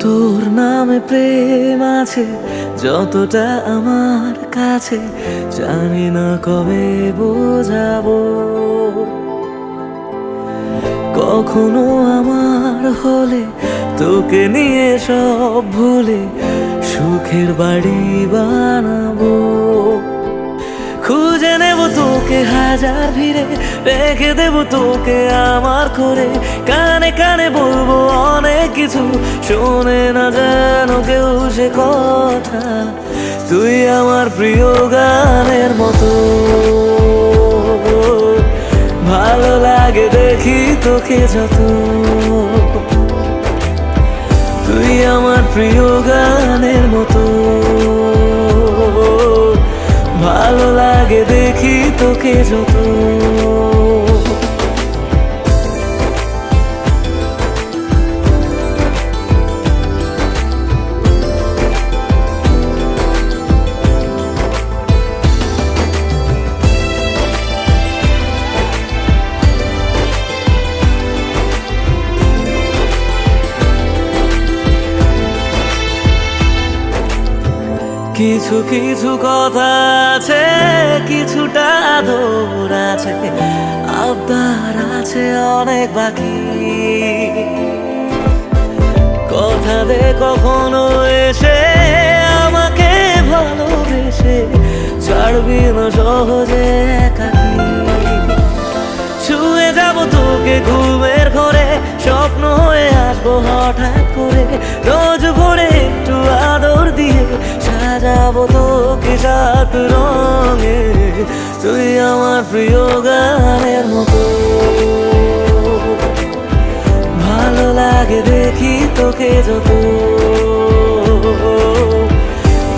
তোর নামে প্রেম আছে যতটা আমার কাছে, জানি না কবে বোঝাবো। কখনো আমার হলে তোকে নিয়ে সব ভুলে সুখের বাড়ি বানাবো। খুঁজে নেব তোকে হাজার ভিড়ে, রেখে দেব তোকে আমার করে। কানে কানে বলবো অনেক কিছু, শোনে না যেন কেউ সে কথা। তুই আমার প্রিয় গানের মতো, ভালো লাগে দেখি তোকে যত। তুই আমার প্রিয় গানের মতো, ভালো লাগে দেখি তোকে যত। কিছু কিছু কথা আছে, কিছুটা আদর আছে, আবদার আছে অনেক বাকি। কথা দে কখনো এসে আমাকে ভালোবেসে, ছাড়বি না সহজে একাকি। ছুঁয়ে যাব তোকে ঘুমের ঘরে, স্বপ্ন হয়ে আসবো হঠাৎ করে। রোজ ভোরে একটু আদর দিয়ে সাজাবো তোকে সাত রঙে। তুই আমার প্রিয় গানের মতো, ভালো লাগে দেখি তোকে যত।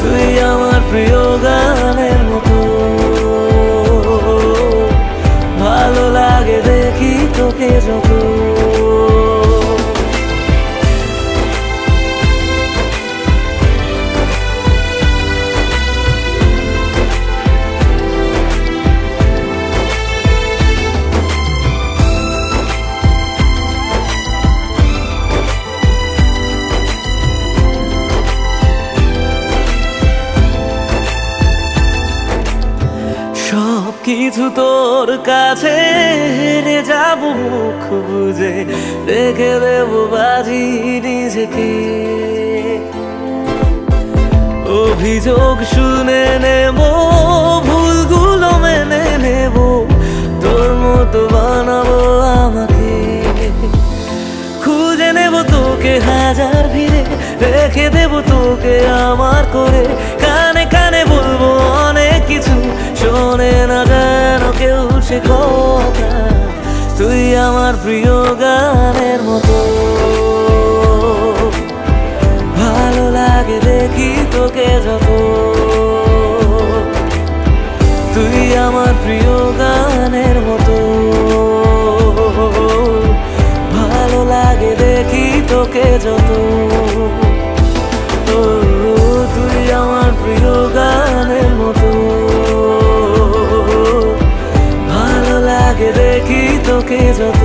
তুই আমার প্রিয় গানের মতো, ভালো লাগে দেখি তোকে যত। সব কিছু তোর কাছে হেরে যাব মুখ বুঝে, রেখে দেব বাজি নিজেকে। অভিযোগ শুনে নেব, ভুলগুলো মেনে নেব, তোর মতো বানাবো আমাকে। খুঁজে নেব তোকে হাজার ভিড়ে, রেখে দেব তোকে আমার করে। কানে কানে বলবো অনেক কিছু, শোনে না যেন কেউ সে কথা। তুই আমার প্রিয় গানের মতো, ভালো লাগে দেখি তোকে যত। তুই আমার প্রিয় গানের মতো, ভালো লাগে দেখি তোকে যত। তুই আমার প্রিয় গানের মতো, ভালো লাগে দেখি তোকে যত।